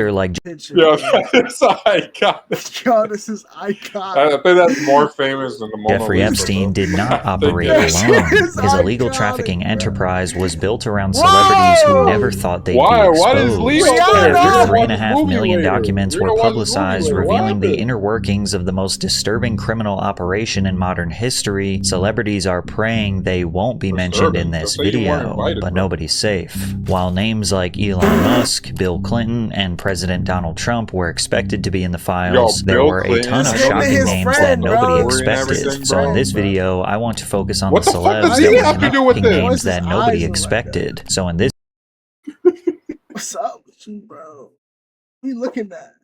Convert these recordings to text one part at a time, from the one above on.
like Picture, Yo, man. that's iconic. Yo, this is iconic. I think that's more famous than the Mona Jeffrey Lisa, Epstein bro. did not I think operate it is. alone. This His illegal iconic, trafficking bro. enterprise was built around celebrities who never thought they'd be exposed. Why does Leo there? After We're gonna watch 3.5 this movie million later. documents We're were gonna watch this movie publicized later. What revealing the happened? inner workings of the most disturbing criminal operation in modern history, celebrities are praying they won't be mentioned in this Disturbing. Just say you weren't video, invited, but bro. nobody's safe. While names like Elon Musk, Bill Clinton, and President Donald Trump were expected to be in the files, there Bill were a Clinton, ton of This nigga shocking his names friend, that nobody bro. expected. So in this video, I want to focus on What the the fuck celebs does that he were have to do with connecting this? names What's his that nobody eyes look like expected. So in this What's up with you, bro? What you looking at?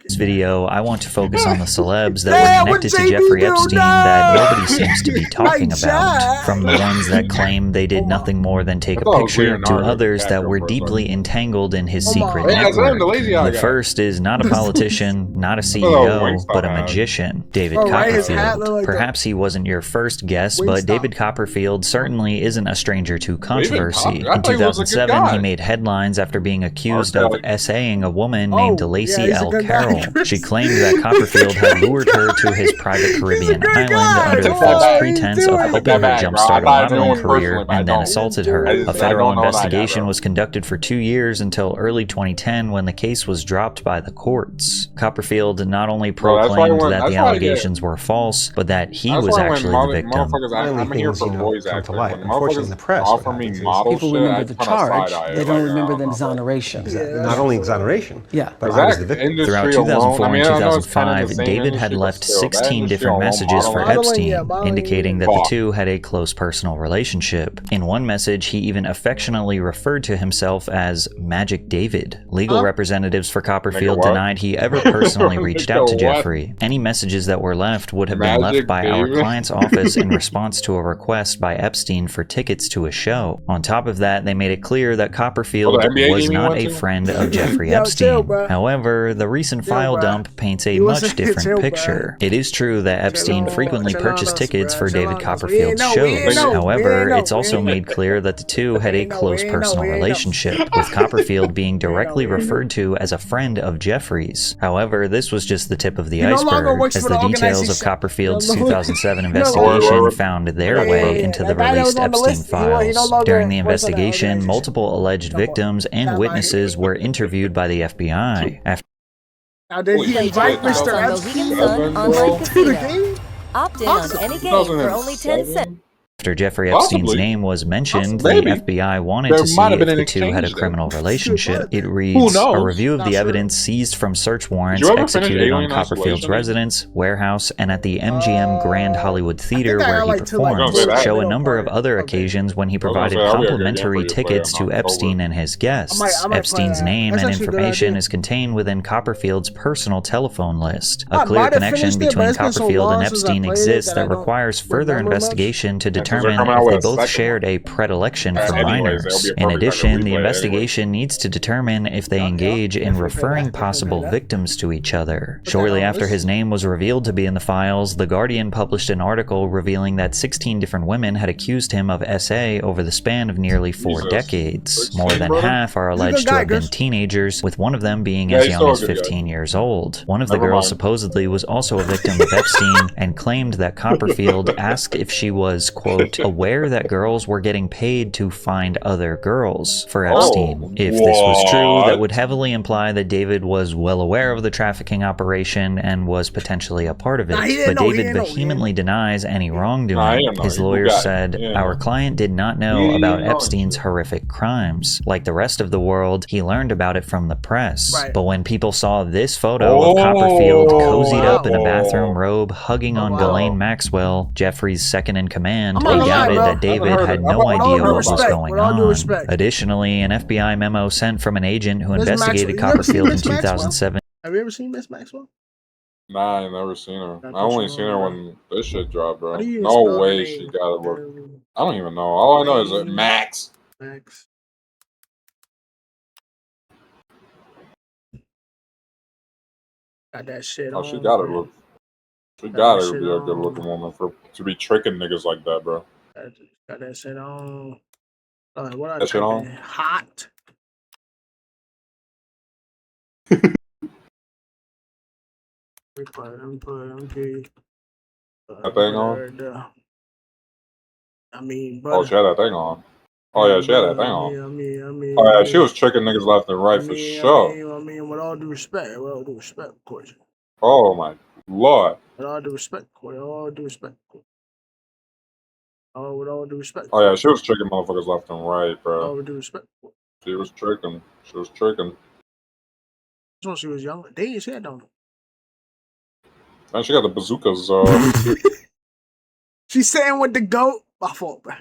this video, I want to focus on the celebs that Damn, were what connected to JB Jeffrey do Epstein now? that nobody seems to be talking Like about. Jack. From the ones that claim they did nothing more than take a thought it was picture, to Leonardo others that DiCaprio were for a deeply second. entangled in his Come secret on. Yeah, it's him, network. the lazy eye The guy. first is not a politician, not a Oh, CEO, Wingstop but a hat. magician, David Bro, right, his hat Copperfield. look like Perhaps he wasn't your first guess, but Wingstop. David Copperfield certainly isn't a stranger to controversy. I In thought he was a good 2007, guy. he made headlines after being accused of Okay. essaying a woman Oh, named yeah, Lacey he's a L. good guy, Carroll. Chris. She claimed that Copperfield had lured her to his private Caribbean good island guy. under the Take false that back. pretense He's of doing helping it. her Take that back, bro. jumpstart I a thought I knew modeling him career personally, but I and then don't. assaulted her. I just- A I federal don't know that guy, investigation bro. was conducted for 2 years until early 2010 when the case was dropped by the courts. Copperfield not only Bro, that's why proclaimed when- that that's the why I get- allegations were false, but that he That's was why when actually the victim. motherfuckers, I'm Finally here things, for you know, voice come to acting. light. When Unfortunately, in the motherfuckers press, offer what me happens is model People shit, remember I the kinda charge, side-eye they it, don't like, remember I the don't know, bro. exoneration. Exactly. Yeah, Not only exoneration, Yeah. but Is I was that the victim. industry Throughout alone? 2004 I mean, and I know it's kind of 2005, the same David industry, had but left still, that 16 industry different alone, messages for modeling, Modeling, yeah, Epstein, modeling. indicating that the Fuck. two had a close personal relationship. In one message, he even affectionately referred to himself as Magic David. Legal Huh? representatives for Copperfield Nigga, what? denied he ever personally reached out to Nigga, what? Jeffrey. Any messages that were left would have been left Magic by our David? client's office in response to a request by Epstein for tickets to a show. On top of that, they made it clear that Copperfield Oh, the NBA was game you not went a to? friend of Jeffrey Yo, Epstein. chill, bro. However, the recent Chill, file bro. dump paints a You much wasn't- different chill, bro. picture. It is true that Epstein on, frequently chill on purchased us, tickets bro. for Chill David on us. Copperfield's We ain't shows. know. We However, ain't it's know. also We ain't made clear that the two had a ain't know. close We ain't know. personal We ain't know. relationship, with Copperfield being directly We ain't know. referred to as a friend of Jeffrey's. However, this was just the tip of the He no longer iceberg, works as for the the details of organization. Copperfield's No longer- 2007 no longer- investigation Wait. found their Yeah, way yeah, into yeah. the That guy that released was on the Epstein list, he no files. longer During the works on that investigation, organization. multiple alleged No more. victims and Not witnesses lying. were interviewed by the FBI. After Now, did he Holy invite shit, Mr. that was Epstein Mohegan to Sun bro. online the casino. game? Opt in on any game for only 10 cents. Jeffrey Epstein's Possibly. name was mentioned, Possibly. the Maybe. FBI wanted There to see might have if been the an two had a exchange criminal there. relationship. It Who reads, a knows? review of Not the sure. evidence seized from search warrants Did you ever finish executed on Alien Copperfield's Isolation? residence, warehouse, and at the MGM Grand Hollywood Theater I where got, he like, to, like, performs, middle- show a middle number part of other of it. occasions when he I was gonna provided say, that'll be a good game complimentary for you to play tickets in to October. Epstein and his guests. I might play Epstein's that. name That's and actually a good information idea. is contained within Copperfield's personal telephone list. A I clear might have connection finished it, but between it's been so Copperfield and long since I Epstein played it exists that that I don't requires further remember much. investigation to Yeah, 'cause they're determine coming out if with they a both second shared one. a predilection for Anyways, minors. that'll be a In perfect time to addition, the replay it investigation needs to determine if they Yeah, engage in definitely referring that, possible definitely that. victims to each other. Put that Shortly on after this. his name was revealed to be in the files, The Guardian published an article revealing that 16 different women had accused him of SA over the span of nearly 4 Jesus. decades. 16, More than brother? half are He's a good alleged to guy, have been Chris. teenagers, with one of them being Yeah, as he's young still a as good guy. 15 years old. One of the Never girls mind. supposedly was also a victim of Epstein and claimed that Copperfield asked if she was, quote, aware that girls were getting paid to find other girls for Epstein. If this was true, that what? would heavily imply that David was well aware of the trafficking operation and was potentially a part of it. Nah, he didn't But know, he David didn't know, he vehemently denies any wrongdoing. Nah, he didn't know. His He lawyers got it. said, He didn't our know. client did not know He about didn't know Epstein's shit. horrific crimes. Like the rest of the world, he learned about it from the press. Right. But when people saw this photo of Copperfield cozied up in a wow. bathroom robe hugging on Wow. Ghislaine Maxwell, Jeffrey's second in command, I'm they not gonna lie, doubted bro. that David I've heard had it. no I've idea heard what was about it. going With all due on. respect. Additionally, an FBI memo sent from an agent who Miss investigated Maxwell. You ever seen Copperfield in Miss Maxwell? 2007 Have you ever seen Miss Maxwell? Nah, I ain't never seen her. That's I only what seen you her want. when this shit dropped, bro. How do you No spell her way name? she got it. Look, I don't even know. All I know is that Max. Max. Got that shit Oh, on. she got it. Look, she Got got that it to shit be a on. good looking woman to be tricking niggas like that, bro. Got that shit on. What I That shit type on? in? Hot. That thing on? I mean, Oh, she had that thing on. Oh yeah, she had that thing on. Oh yeah, she was tricking niggas left and right for sure. I mean, with all due respect, of course. Oh my lord. With all due respect, with all due respect. Oh, with all due respect. Oh yeah, she was tricking motherfuckers left and right, bro. All due respect. She was tricking. She was tricking. This when she was younger. Damn, she had on. And she got the bazookas. She's saying with the goat. My fault, bro.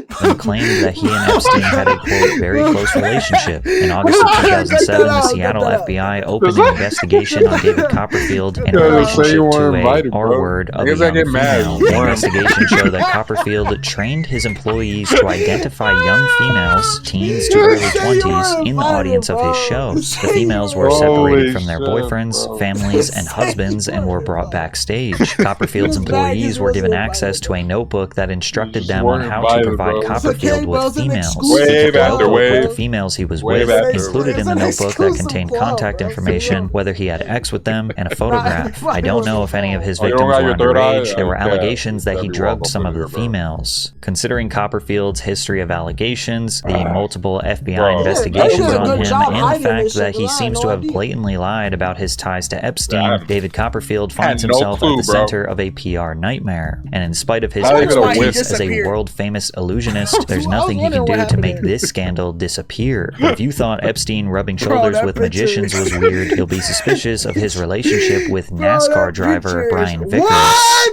And claimed that he and Epstein had a, quote, very close relationship. In August of 2007, the Seattle FBI opened an investigation on David Copperfield in relationship to a R-word of a young female. The investigation showed that Copperfield trained his employees to identify young females, teens to early 20s, in the audience of his shows. The females were separated from their boyfriends, families, and husbands and were brought backstage. Copperfield's employees were given access to a notebook that instructed them on how to provide Copperfield with females. He kept a notebook with the females he was with, included in the notebook that contained contact information, whether he had X with them, and a photograph. I don't know if any of his victims were underage. There were allegations that he drugged some of the females. Considering Copperfield's history of allegations, the multiple FBI investigations on him, and the fact that he seems to have blatantly lied about his ties to Epstein, David Copperfield finds himself at the center of a PR nightmare. And in spite of his expertise as a world-famous illusionist, there's nothing he can do to make this scandal disappear. If you thought Epstein rubbing shoulders with magicians was weird, you'll be suspicious of his relationship with NASCAR driver Brian Vickers.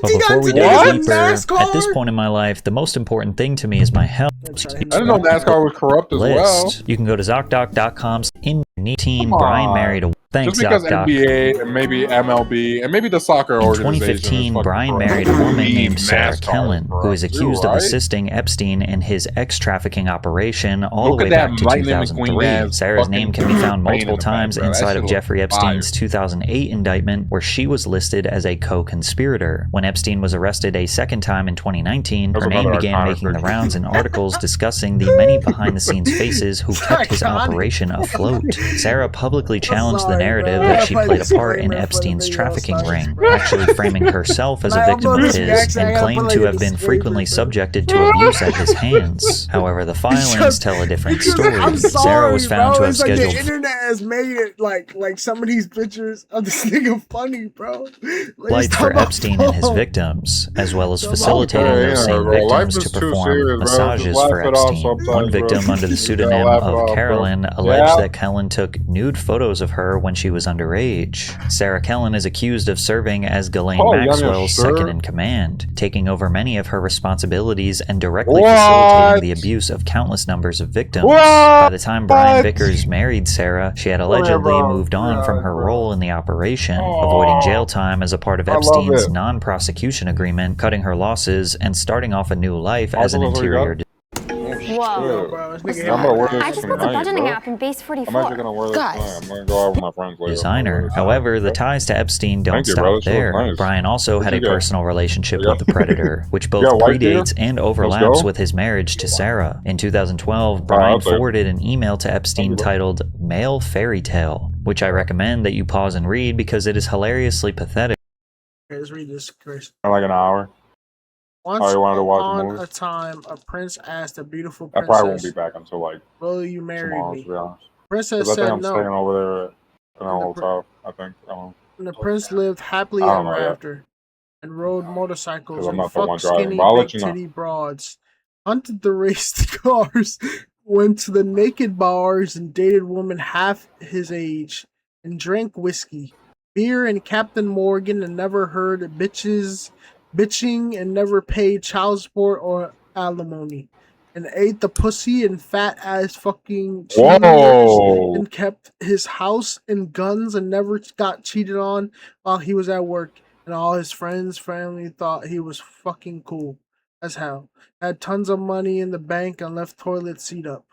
But before we dig deeper, at this point in my life, the most important thing to me is my health. I didn't know NASCAR was corrupt as well. You can go to ZocDoc.com's in-team Brian married a Thanks, just because Doc. NBA and maybe MLB and maybe the soccer In organization. 2015, Brian married a woman named Sarah Kellen, who is accused of assisting Epstein in his ex-trafficking operation all the way back to 2003. Sarah's name can be found multiple times inside of Jeffrey Epstein's 2008 indictment, where she was listed as a co-conspirator. When Epstein was arrested a second time in 2019, her name began making the rounds in articles discussing the many behind-the-scenes faces who kept his operation afloat. Sarah publicly challenged the narrative that she played a part in Epstein's trafficking ring, actually framing herself as a victim of his, and claimed to have been frequently subjected to abuse at his hands. However, the filings tell a different story. Sarah was found to have scheduled the internet has made it like some of these pictures of this nigga funny, bro. flights for Epstein and his victims, as well as facilitating those same victims to perform massages for Epstein. One victim, under the pseudonym of Carolyn, alleged that Kellen took nude photos of her when she was underage. Sarah Kellen is accused of serving as Ghislaine Maxwell's second in command, taking over many of her responsibilities and directly facilitating the abuse of countless numbers of victims. By the time Brian Vickers married Sarah, she had allegedly moved on from her role in the operation, avoiding jail time as a part of Epstein's non-prosecution agreement, cutting her losses, and starting off a new life as an interior. Whoa. I just built a budgeting app in Base 44. I'm actually gonna wear this tonight. I'm gonna go out with my friends later. Designer. However, the ties to Epstein don't stop there. Nice. Brian also had a personal relationship with the Predator, which both predates and overlaps with his marriage to Sarah. In 2012, Brian forwarded an email to Epstein titled Male Fairy Tale, which I recommend that you pause and read because it is hilariously pathetic. Okay, let's read this, Chris. Like an hour. Once upon a time, a prince asked a beautiful princess, I probably won't be back until like will you marry tomorrow, me? to be honest. Princess I think said I'm no. staying over there in a hotel, I think. And the prince lived happily ever after, and rode motorcycles and fucked skinny big titty broads, hunted the raced cars, went to the naked bars and dated women half his age, and drank whiskey, beer, and Captain Morgan, and never heard bitching and never paid child support or alimony, and ate the pussy and fat ass fucking cheaters, and kept his house and guns and never got cheated on while he was at work, and all his friends, family thought he was fucking cool as hell. Had tons of money in the bank and left toilet seat up.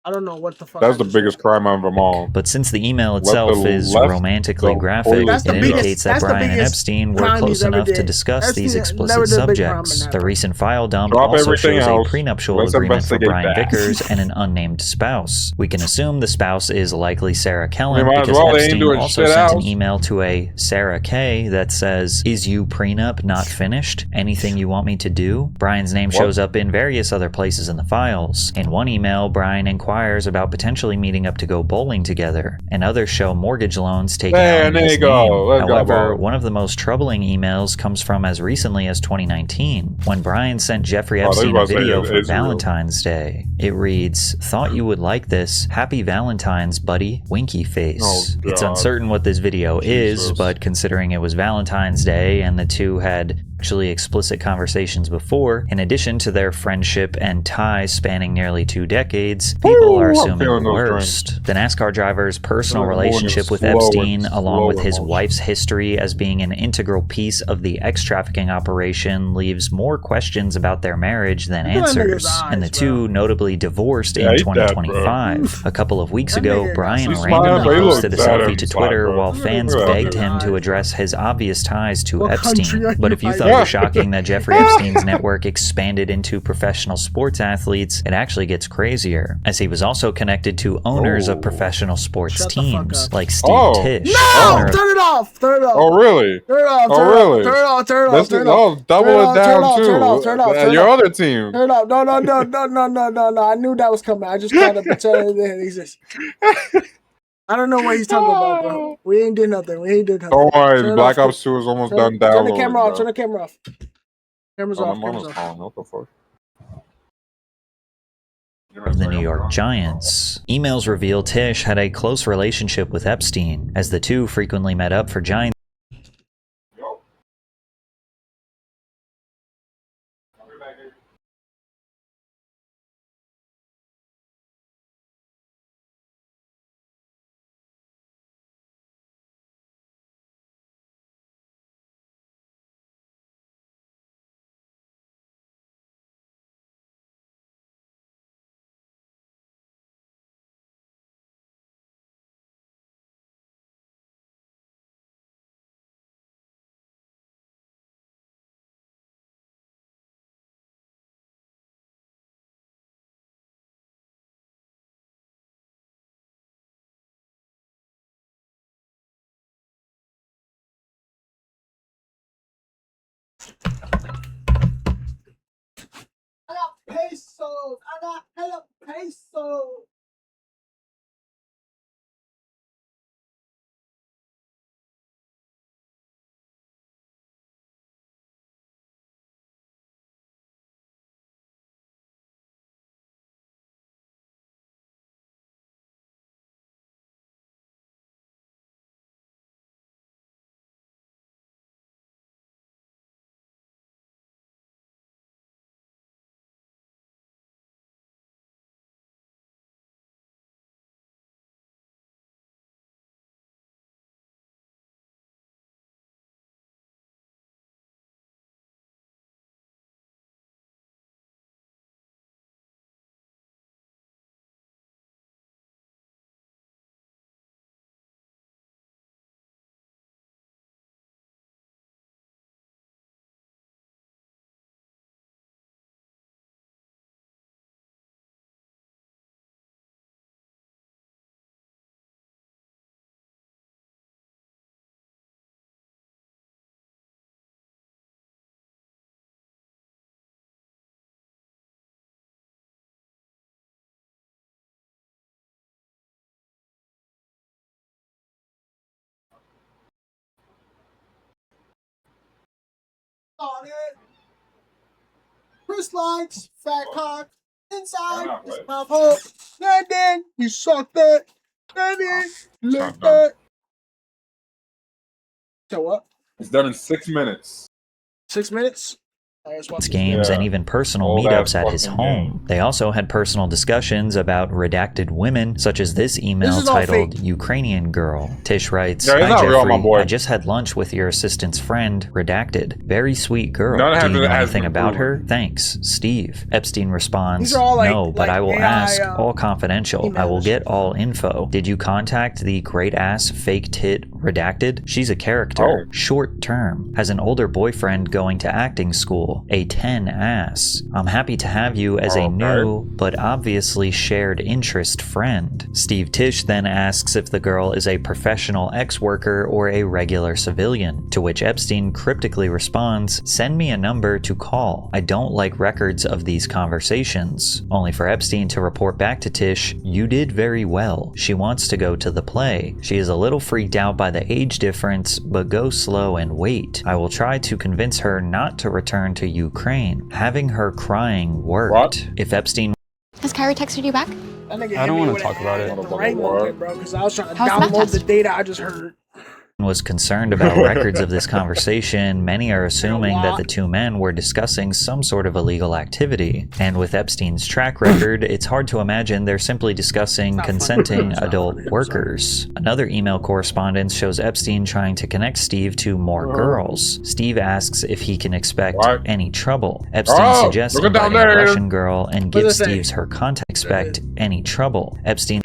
I don't know what the fuck. That's the biggest crime of them all. But since the email itself is romantically graphic, it indicates that Brian and Epstein were close enough to discuss these explicit subjects. The recent file dump also shows a prenuptial agreement for Brian Vickers and an unnamed spouse. We can assume the spouse is likely Sarah Kellen because Epstein also sent an email to a Sarah K that says, "Is you prenup not finished? Anything you want me to do?" Brian's name shows up in various other places in the files. In one email, Brian inquires about potentially meeting up to go bowling together, and others show mortgage loans taken out in his name. However, one of the most troubling emails comes from as recently as 2019, when Brian sent Jeffrey Epstein a video for Valentine's Day. It reads, "Thought you would like this. Happy Valentine's, buddy. Winky face." It's uncertain what this video is, but considering it was Valentine's Day and the two had actually explicit conversations before, in addition to their friendship and ties spanning nearly 2 decades, people are assuming the worst. The NASCAR driver's personal relationship with Epstein, along with his wife's history as being an integral piece of the ex-trafficking operation, leaves more questions about their marriage than answers, and the two notably divorced in 2025. A couple of weeks ago, Brian randomly posted a selfie to Twitter while fans begged him to address his obvious ties to Epstein. But if you thought it was shocking that Jeffrey Epstein's network expanded into professional sports athletes, it actually gets crazier, as he was also connected to owners of professional sports teams, like Steve Tisch. No! Turn it off! Turn it off! Oh, really? Turn it off! Oh, really? Turn it off! Turn it off! Turn it off! Double it down, too. Turn it off! Turn it off! Your other team. Turn it off! No! I knew that was coming. I just tried to pretend it didn't exist. I don't know what he's talking about, bro. We ain't did nothing. Don't worry, Black Ops 2 is almost done downloading. Turn the camera off. Turn the camera off. Camera's off. What the fuck? Of the New York Giants. Emails reveal Tisch had a close relationship with Epstein, as the two frequently met up for Giants. I got hella pesos. On it. Chris likes fat cock inside his mouth hole. And then you suck that. And then lick that. So what? It's done in 6 minutes. 6 minutes? games, and even personal meetups at his home. They also had personal discussions about redacted women, such as this email titled Ukrainian Girl. Tish writes, Hi Jeffrey, I just had lunch with your assistant's friend, redacted. Very sweet girl. Do you know anything about her? Thanks, Steve. Epstein responds, no, but I will ask, all confidential. I will get all info. Did you contact the great ass fake tit redacted? She's a character. Short term. Has an older boyfriend going to acting school. A 10 ass. I'm happy to have you as a new, but obviously shared interest friend. Steve Tish then asks if the girl is a professional ex-worker or a regular civilian, to which Epstein cryptically responds, send me a number to call. I don't like records of these conversations. Only for Epstein to report back to Tish, you did very well. She wants to go to the play. She is a little freaked out by the age difference, but go slow and wait. I will try to convince her not to return to Ukraine. Having her crying worked. What? If Epstein... Has Kyrie texted you back? I don't want to talk about it. Bro, because I was trying to download the data I just heard. Was concerned about records of this conversation, many are assuming that the two men were discussing some sort of illegal activity. And with Epstein's track record, it's hard to imagine they're simply discussing consenting adult workers. Another email correspondence shows Epstein trying to connect Steve to more girls. Steve asks if he can expect any trouble. Epstein suggests inviting a Russian girl and gives Steve's her contact. Expect any trouble. Epstein...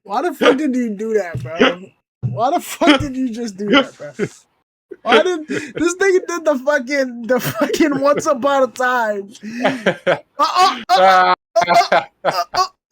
Why the fuck did you do that, bro? Why the fuck did you just do that, bro? Why did this nigga did the fucking Once Upon a Time?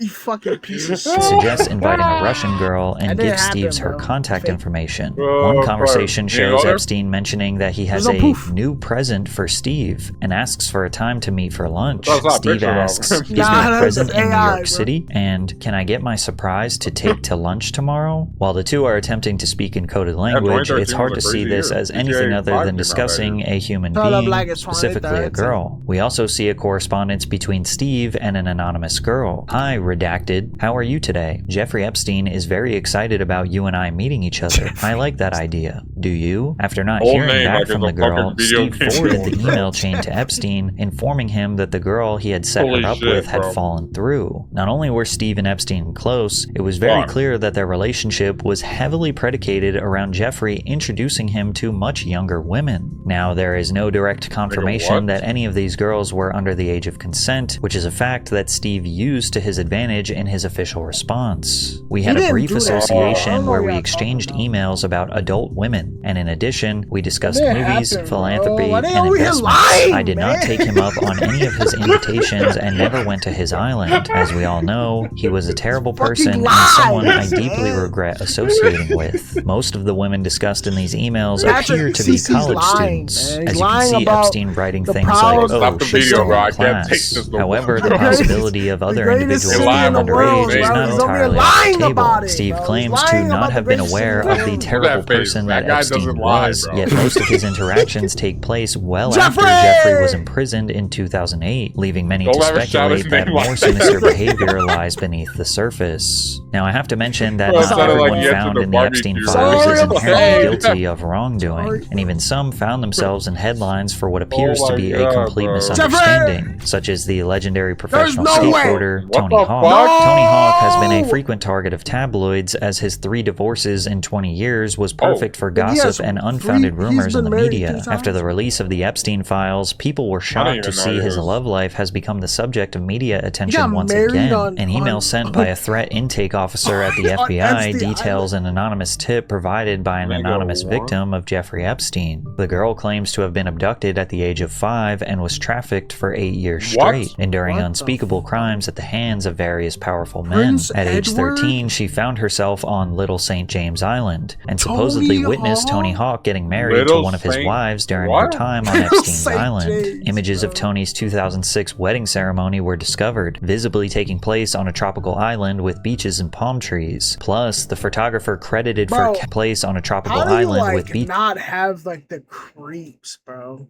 You fucking piece of shit. Suggests inviting a Russian girl and gives Steve's her contact information. One conversation shows Epstein mentioning that he has a new present for Steve and asks for a time to meet for lunch. Steve asks, is there a present in New York City? And can I get my surprise to take to lunch tomorrow? While the two are attempting to speak in coded language, it's hard to see this as anything other than discussing a human being, specifically a girl. We also see a correspondence between Steve and an anonymous girl. Hi, redacted. How are you today? Jeffrey Epstein is very excited about you and I meeting each other. I like that idea. Do you? After not hearing back from the girl, Steve forwarded the email chain to Epstein, informing him that the girl he had set her up with had fallen through. Not only were Steve and Epstein close, it was very clear that their relationship was heavily predicated around Jeffrey introducing him to much younger women. Now, there is no direct confirmation that any of these girls were under the age of consent, which is a fact that Steve used to his advantage in his official response. We had a brief association where we exchanged emails about adult women, and in addition, we discussed movies, philanthropy, and investments. I did not take him up on any of his invitations and never went to his island. As we all know, he was a terrible person and someone I deeply regret associating with. Most of the women discussed in these emails appear to be college students. As you can see Epstein writing things like, oh, she's still in class. However, the possibility of other individuals being underage is not entirely off the table. Steve claims to not have been aware of the terrible person that Epstein was, yet most of his interactions take place well after Jeffrey was imprisoned in 2008, leaving many to speculate that more sinister behavior lies beneath the surface. Now, I have to mention that not everyone found in the Epstein files is inherently guilty of wrongdoing, and even some found themselves in headlines for what appears to be a complete misunderstanding, such as the legendary professional skateboarder Tony Hawk. Tony Hawk has been a frequent target of tabloids, as his 3 divorces in 20 years was perfect for gossip and unfounded rumors in the media. After the release of the Epstein files, people were shocked to see his love life has become the subject of media attention once again. An email sent by a threat intake officer at the FBI details an anonymous tip provided by an anonymous victim of Jeffrey Epstein. The girl claims to have been abducted at the age of 5 and was trafficked for 8 years straight, enduring unspeakable crimes at the hands of various powerful men. At age 13, she found herself on Little St. James Island and supposedly witnessed Tony Hawk getting married to one of his wives during her time on Epstein's Island. Images of Tony's 2006 wedding ceremony were discovered, visibly taking place on a tropical island with beaches and palm trees. Plus, the photographer credited for place on a tropical island with beaches. Not have like the creeps, bro.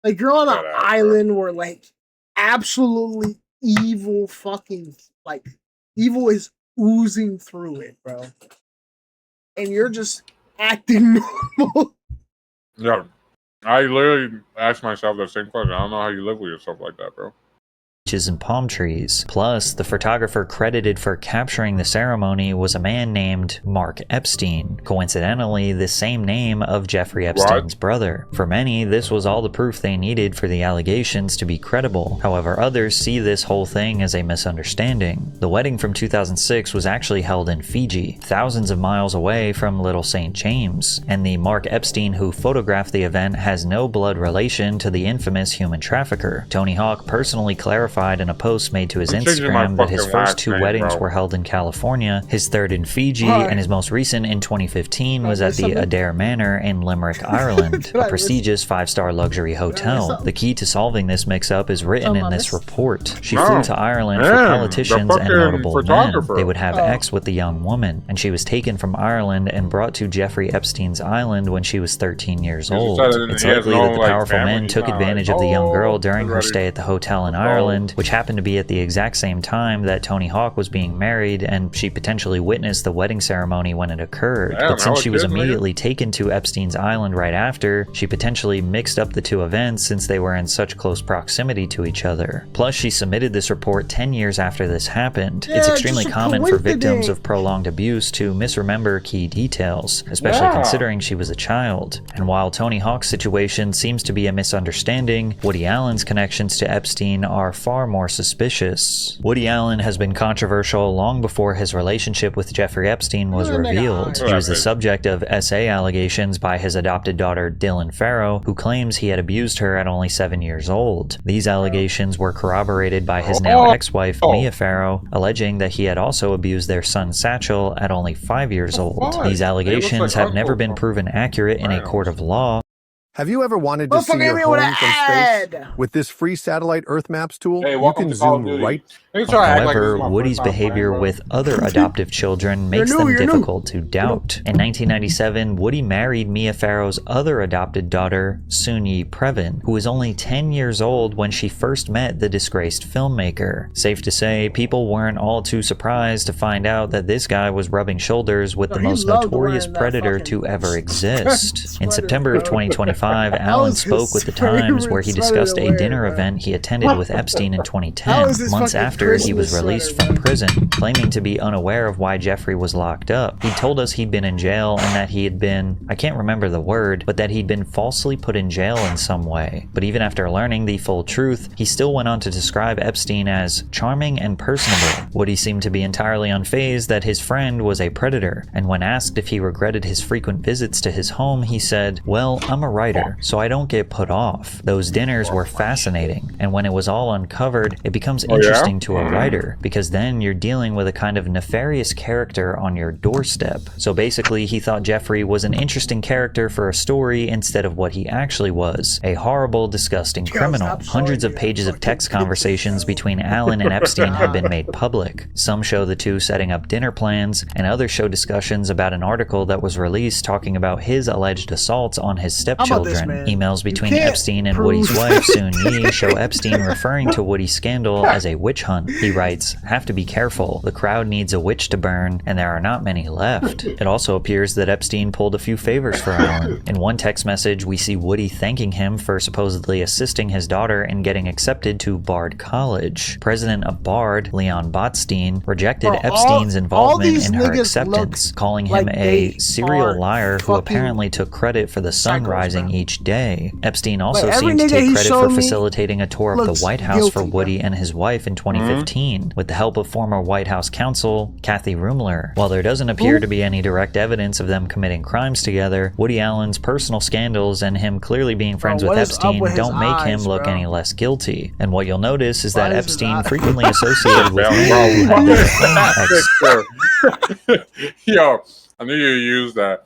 Like you're on an island where like absolutely evil fucking like evil is oozing through it, bro. And you're just acting normal. Yeah. I literally asked myself the same question. I don't know how you live with yourself like that, bro. And palm trees. Plus, the photographer credited for capturing the ceremony was a man named Mark Epstein, coincidentally the same name of Jeffrey Epstein's brother. For many, this was all the proof they needed for the allegations to be credible. However, others see this whole thing as a misunderstanding. The wedding from 2006 was actually held in Fiji, thousands of miles away from Little St. James, and the Mark Epstein who photographed the event has no blood relation to the infamous human trafficker. Tony Hawk personally clarified in a post made to his Instagram that his first 2 weddings were held in California, his third in Fiji, and his most recent in 2015 was at the Adair Manor in Limerick, Ireland, a prestigious 5-star luxury hotel. The key to solving this mix-up is written in this report. She flew to Ireland for politicians and notable men. They would have sex with the young woman, and she was taken from Ireland and brought to Jeffrey Epstein's island when she was 13 years old. It's likely that the powerful men took advantage of the young girl during her stay at the hotel in Ireland, which happened to be at the exact same time that Tony Hawk was being married, and she potentially witnessed the wedding ceremony when it occurred. But since she was immediately taken to Epstein's island right after, she potentially mixed up the 2 events since they were in such close proximity to each other. Plus, she submitted this report 10 years after this happened. It's extremely common for victims of prolonged abuse to misremember key details, especially considering she was a child. And while Tony Hawk's situation seems to be a misunderstanding, Woody Allen's connections to Epstein are far more suspicious. Woody Allen has been controversial long before his relationship with Jeffrey Epstein was revealed. He was the subject of SA allegations by his adopted daughter Dylan Farrow, who claims he had abused her at only 7 years old. These allegations were corroborated by his now ex-wife Mia Farrow, alleging that he had also abused their son Satchel at only 5 years old. These allegations have never been proven accurate in a court of law. Have you ever wanted to see your home from space? With this free satellite Earth Maps tool, you can zoom right. However, Woody's behavior with other adoptive children makes them difficult to doubt. In 1997, Woody married Mia Farrow's other adopted daughter, Sunyi Previn, who was only 10 years old when she first met the disgraced filmmaker. Safe to say, people weren't all too surprised to find out that this guy was rubbing shoulders with the most notorious predator to ever exist. In September of 2025, Allen spoke with the Times where he discussed a dinner event he attended with Epstein in 2010, months after he was released from prison, claiming to be unaware of why Jeffrey was locked up. He told us he'd been in jail and that he had been, I can't remember the word, but that he'd been falsely put in jail in some way. But even after learning the full truth, he still went on to describe Epstein as charming and personable. Woody seemed to be entirely unfazed that his friend was a predator, and when asked if he regretted his frequent visits to his home, he said, "Well, I'm a writer, so I don't get put off. Those dinners were fascinating, and when it was all uncovered, it becomes interesting to a writer, because then you're dealing with a kind of nefarious character on your doorstep." So basically, he thought Jeffrey was an interesting character for a story instead of what he actually was, a horrible, disgusting criminal. Hundreds of pages of text conversations between Allen and Epstein have been made public. Some show the two setting up dinner plans, and others show discussions about an article that was released talking about his alleged assaults on his stepchildren. Emails between Epstein and Woody's wife, Sunyi, show Epstein referring to Woody's scandal as a witch hunt. He writes, "Have to be careful. The crowd needs a witch to burn, and there are not many left." It also appears that Epstein pulled a few favors for Allen. In one text message, we see Woody thanking him for supposedly assisting his daughter in getting accepted to Bard College. President of Bard, Leon Botstein, rejected Epstein's involvement in her acceptance, calling him a serial liar who apparently took credit for the sun rising each day. Epstein also seemed to take credit for facilitating a tour of the White House for Woody and his wife in 2015, with the help of former White House counsel Kathy Rumler. While there doesn't appear to be any direct evidence of them committing crimes together, Woody Allen's personal scandals and him clearly being friends with Epstein don't make him look any less guilty. And what you'll notice is that Epstein frequently associated with men who had their own ex. Yo, I knew you used that.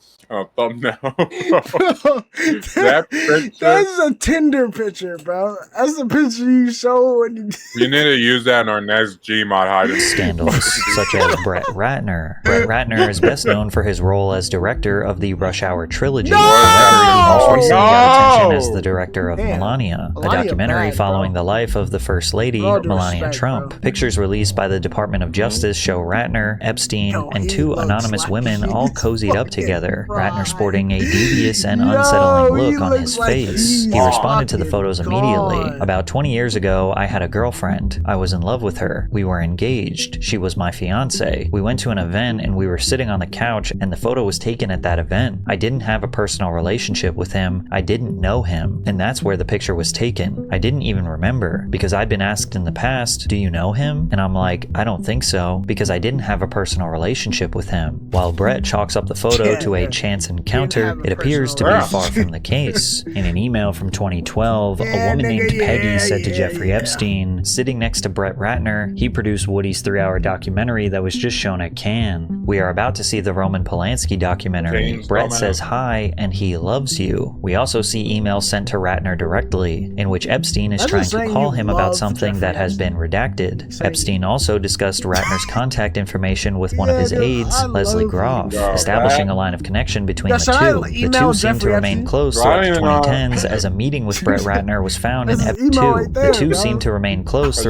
Thumbnail. That picture. That's a Tinder picture, bro. That's the picture you show when you. We need to use that in our next Gmod hiding. Scandals such as Brett Ratner. Brett Ratner is best known for his role as director of the Rush Hour trilogy. However, he most recently got attention as the director of Melania, a documentary following the life of the First Lady, Melania Trump. Pictures released by the Department of Justice show Ratner, Epstein, and two anonymous women all cozied up together. Ratner sporting a devious and unsettling look on his face. He responded to the photos immediately. About 20 years ago, I had a girlfriend. I was in love with her. We were engaged. She was my fiance. We went to an event and we were sitting on the couch and the photo was taken at that event. I didn't have a personal relationship with him. I didn't know him. And that's where the picture was taken. I didn't even remember because I'd been asked in the past, do you know him? And I'm like, I don't think so because I didn't have a personal relationship with him. While Brett chalks up the photo to a chance encounter, it appears to be far from the case. In an email from 2012, a woman named Peggy said to Jeffrey Epstein, sitting next to Brett Ratner, he produced Woody's 3-hour documentary that was just shown at Cannes. We are about to see the Roman Polanski documentary. Brett says hi and he loves you. We also see emails sent to Ratner directly, in which Epstein is trying to call him about something that has been redacted. Epstein also discussed Ratner's contact information with one of his aides, Leslie Groff, establishing a line of connection between the two. The two seem to remain close throughout the 2010s as a meeting with Brett Ratner was found in Ep 2. The two seem to remain close.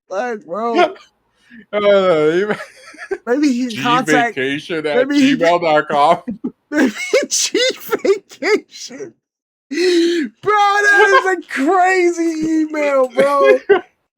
Like, bro. Maybe he contact vacation at gmail.com. Maybe G-Vacation. Bro, that is a crazy email, bro.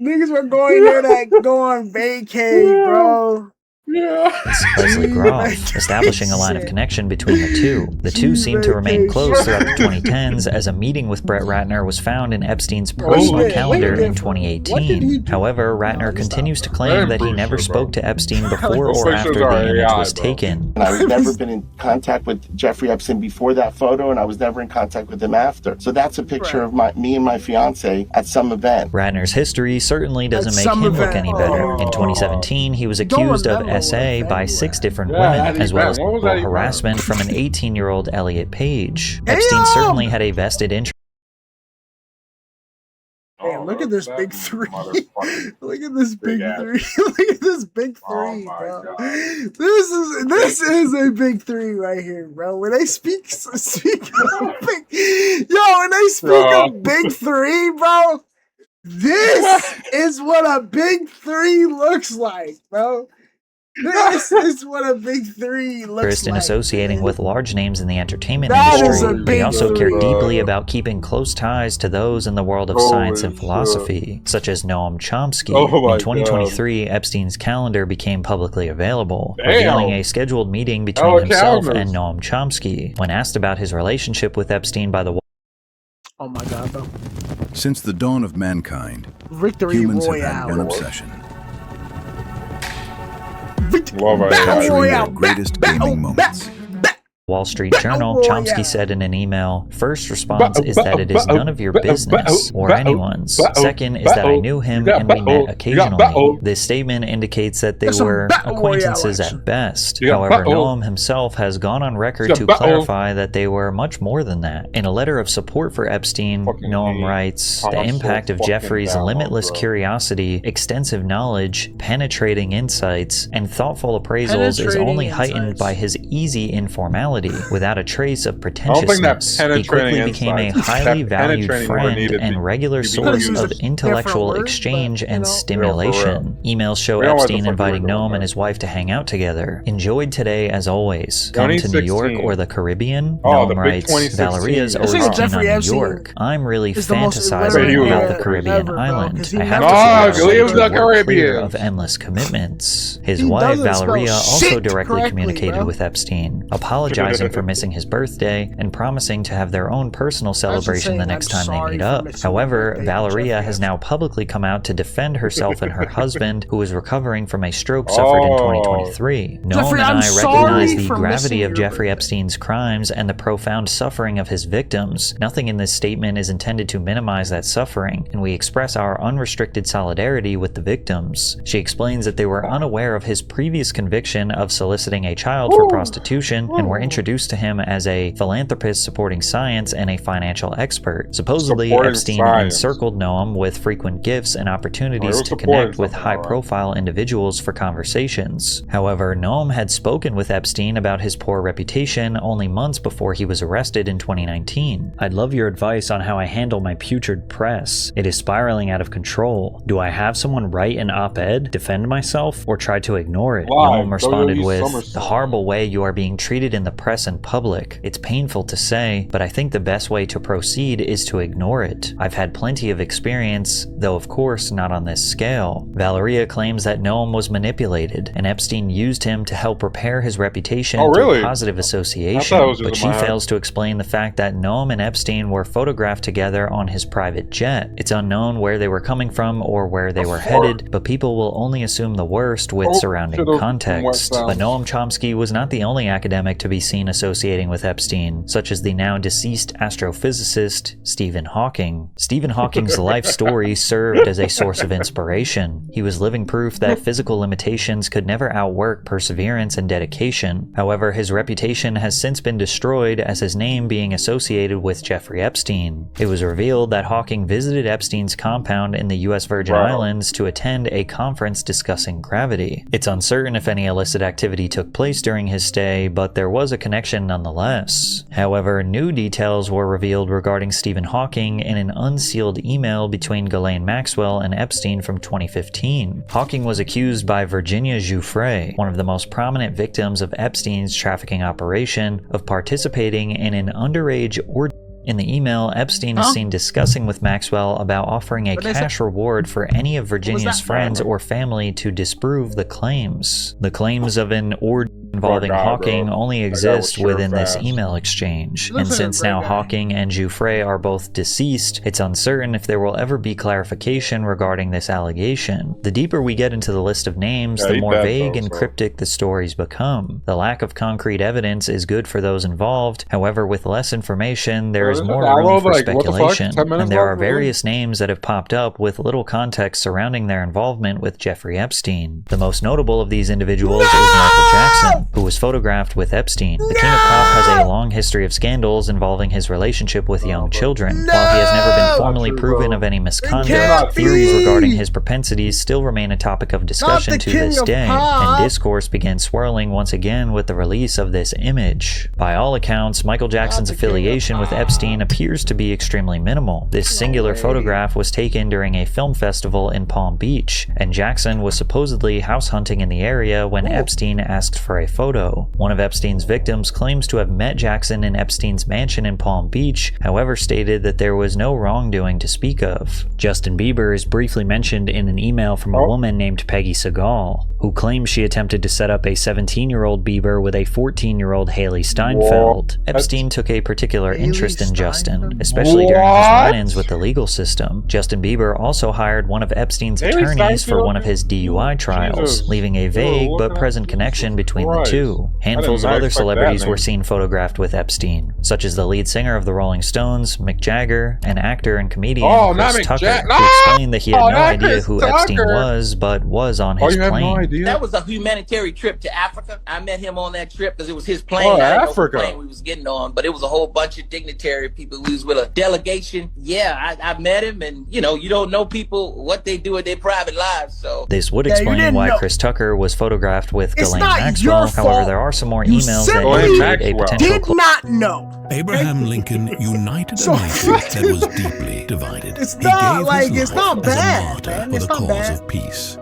Niggas were going there to go on vacay, bro. Leslie Groff, establishing a line of connection between the two. The two seem to remain close throughout the 2010s as a meeting with Brett Ratner was found in Epstein's personal calendar in 2018. However, Ratner continues to claim that he never spoke to Epstein before or after the image was taken. I've never been in contact with Jeffrey Epstein before that photo, and I was never in contact with him after. So that's a picture of me and my fiance at some event. Ratner's history certainly doesn't make him look any better. In 2017, he was accused of SA by 6 different women, as well as sexual harassment from an 18-year-old Elliot Page. Epstein certainly had a vested interest. Man, look at this big 3. Look at this big 3. Look at this big 3, bro. This is a big 3 right here, bro. When they speak of big, when they speak of big 3, bro, this is what a big 3 looks like, bro. This is what a big 3 looks like. In associating with large names in the entertainment industry, they also care deeply about keeping close ties to those in the world of science and philosophy, such as Noam Chomsky. In 2023, Epstein's calendar became publicly available, revealing a scheduled meeting between himself and Noam Chomsky. When asked about his relationship with Epstein by the Oh my God, bro. Since the dawn of mankind, Victory humans Royale. have had one obsession. Battle Royale. Greatest gaming moments. Wall Street Journal, Chomsky said in an email, first response is that it is none of your business or anyone's. Second is that I knew him and we met occasionally. This statement indicates that they were acquaintances at best. However, Noam himself has gone on record to clarify that they were much more than that. In a letter of support for Epstein, Noam writes, the impact of Jeffrey's limitless curiosity, extensive knowledge, penetrating insights, and thoughtful appraisals is only heightened by his easy informality. Without a trace of pretentiousness, he quickly became a highly valued friend and regular source of intellectual exchange and stimulation. Emails show Epstein inviting Noam and his wife to hang out together. Enjoyed today as always. Come to New York or the Caribbean? Noam writes, Valeria's always keen on New York. I'm really fantasizing about the Caribbean island. I have to say we're clear of endless commitments. His wife Valeria also directly communicated with Epstein, apologizing for missing his birthday and promising to have their own personal celebration the next time they meet up. However, Valeria has now publicly come out to defend herself and her husband, who is recovering from a stroke suffered in 2023. Noam and I recognize the gravity of Jeffrey Epstein's crimes and the profound suffering of his victims. Nothing in this statement is intended to minimize that suffering, and we express our unrestricted solidarity with the victims. She explains that they were unaware of his previous conviction of soliciting a child for prostitution and were introduced to him as a philanthropist supporting science and a financial expert. Supposedly, Supporting Epstein science. encircled Noam with frequent gifts and opportunities to connect with high-profile individuals for conversations. However, Noam had spoken with Epstein about his poor reputation only months before he was arrested in 2019. "I'd love your advice on how I handle my putrid press. It is spiraling out of control. Do I have someone write an op-ed, defend myself, or try to ignore it?" Noam responded with, "The horrible way you are being treated in the press and public. It's painful to say, but I think the best way to proceed is to ignore it. I've had plenty of experience, though of course not on this scale." Valeria claims that Noam was manipulated, and Epstein used him to help repair his reputation through positive association, but she fails to explain the fact that Noam and Epstein were photographed together on his private jet. It's unknown where they were coming from or where they were headed, but people will only assume the worst with surrounding context. But Noam Chomsky was not the only academic to be seen associating with Epstein, such as the now deceased astrophysicist Stephen Hawking. Stephen Hawking's life story served as a source of inspiration. He was living proof that physical limitations could never outwork perseverance and dedication. However, his reputation has since been destroyed as his name being associated with Jeffrey Epstein. It was revealed that Hawking visited Epstein's compound in the U.S. Virgin Islands to attend a conference discussing gravity. It's uncertain if any illicit activity took place during his stay, but there was a connection nonetheless. However, new details were revealed regarding Stephen Hawking in an unsealed email between Ghislaine Maxwell and Epstein from 2015. Hawking was accused by Virginia Giuffre, one of the most prominent victims of Epstein's trafficking operation, of participating in an underage orgy. In the email, Epstein is seen discussing with Maxwell about offering a cash reward for any of Virginia's friends or family to disprove the claims. The claims of an orgy involving Hawking only exist within this email exchange, and since now Hawking and Giuffre are both deceased, it's uncertain if there will ever be clarification regarding this allegation. The deeper we get into the list of names, the more vague and cryptic the stories become. The lack of concrete evidence is good for those involved, however with less information there is more room for speculation, and there are various names that have popped up with little context surrounding their involvement with Jeffrey Epstein. The most notable of these individuals is Michael Jackson, who was photographed with Epstein. The King of Pop has a long history of scandals involving his relationship with young children. While he has never been formally proven of any misconduct, theories regarding his propensities still remain a topic of discussion to this day, and discourse began swirling once again with the release of this image. By all accounts, Michael Jackson's affiliation with Epstein appears to be extremely minimal. This singular photograph was taken during a film festival in Palm Beach, and Jackson was supposedly house hunting in the area when Epstein asked for a photo. One of Epstein's victims claims to have met Jackson in Epstein's mansion in Palm Beach, however stated that there was no wrongdoing to speak of. Justin Bieber is briefly mentioned in an email from a woman named Peggy Segal, who claims she attempted to set up a 17-year-old Bieber with a 14-year-old Haley Steinfeld. Epstein took a particular interest in Justin, especially during his run-ins with the legal system. Justin Bieber also hired one of Epstein's attorneys for one of his DUI trials, leaving a vague but present connection between the two. Handfuls of other celebrities were seen photographed with Epstein, such as the lead singer of the Rolling Stones, Mick Jagger, and actor and comedian Chris Tucker, who explained that he had no idea who Epstein was, but was on his plane. That was a humanitarian trip to Africa. I met him on that trip because it was his plane. Africa. Plane we was getting on, but it was a whole bunch of dignitary people. We was with a delegation. Yeah, I met him, and you know, you don't know people what they do in their private lives. So this would explain why Chris Tucker was photographed with Ghislaine Maxwell. However, there are some more emails that indicate a potential. Did not know. Abraham Lincoln united a nation that was deeply divided. It's not like it's not bad, man. For it's the not cause bad. of peace.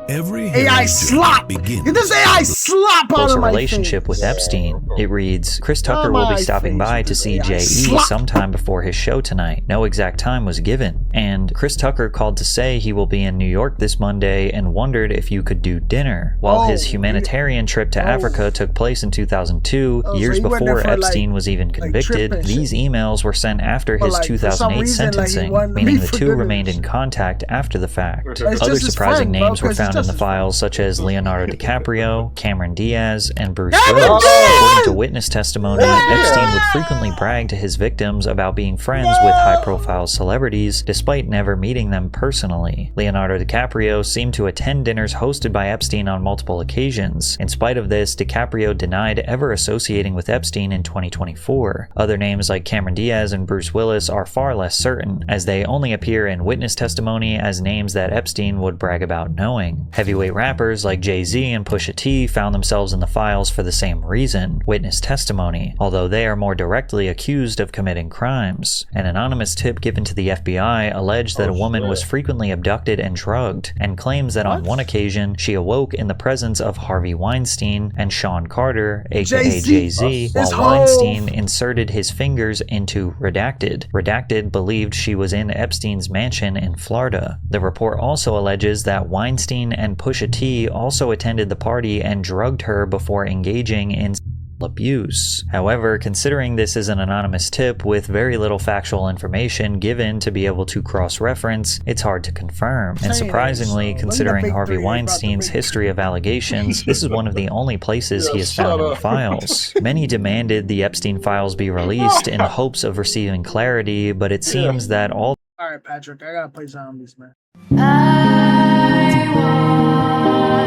Every AI slop! Get this AI slop out of my relationship with Epstein. It reads, Chris Tucker will be stopping by to see J.E. sometime before his show tonight. No exact time was given. And Chris Tucker called to say he will be in New York this Monday and wondered if you could do dinner. While his humanitarian trip to Africa took place in 2002, years before Epstein was even convicted, these emails were sent after his 2008 sentencing, meaning the two remained in contact after the fact. Other surprising names were found in the files, such as Leonardo DiCaprio, Cameron Diaz, and Bruce Willis. According to witness testimony, Epstein would frequently brag to his victims about being friends with high-profile celebrities, despite never meeting them personally. Leonardo DiCaprio seemed to attend dinners hosted by Epstein on multiple occasions. In spite of this, DiCaprio denied ever associating with Epstein in 2024. Other names like Cameron Diaz and Bruce Willis are far less certain, as they only appear in witness testimony as names that Epstein would brag about knowing. Heavyweight rappers like Jay-Z and Pusha T found themselves in the files for the same reason, witness testimony, although they are more directly accused of committing crimes. An anonymous tip given to the FBI alleged that a woman was frequently abducted and drugged, and claims that on one occasion she awoke in the presence of Harvey Weinstein and Sean Carter, aka Jay-Z, while Weinstein inserted his fingers into Redacted. Redacted believed she was in Epstein's mansion in Florida. The report also alleges that Weinstein and Pusha T also attended the party and drugged her before engaging in abuse. However, considering this is an anonymous tip with very little factual information given to be able to cross-reference, it's hard to confirm. And surprisingly, considering Harvey Weinstein's history of allegations, this is one of the only places he is found in the files. Many demanded the Epstein files be released in the hopes of receiving clarity, but it seems that all— Alright, Patrick, I gotta play zombies, man. I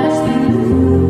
was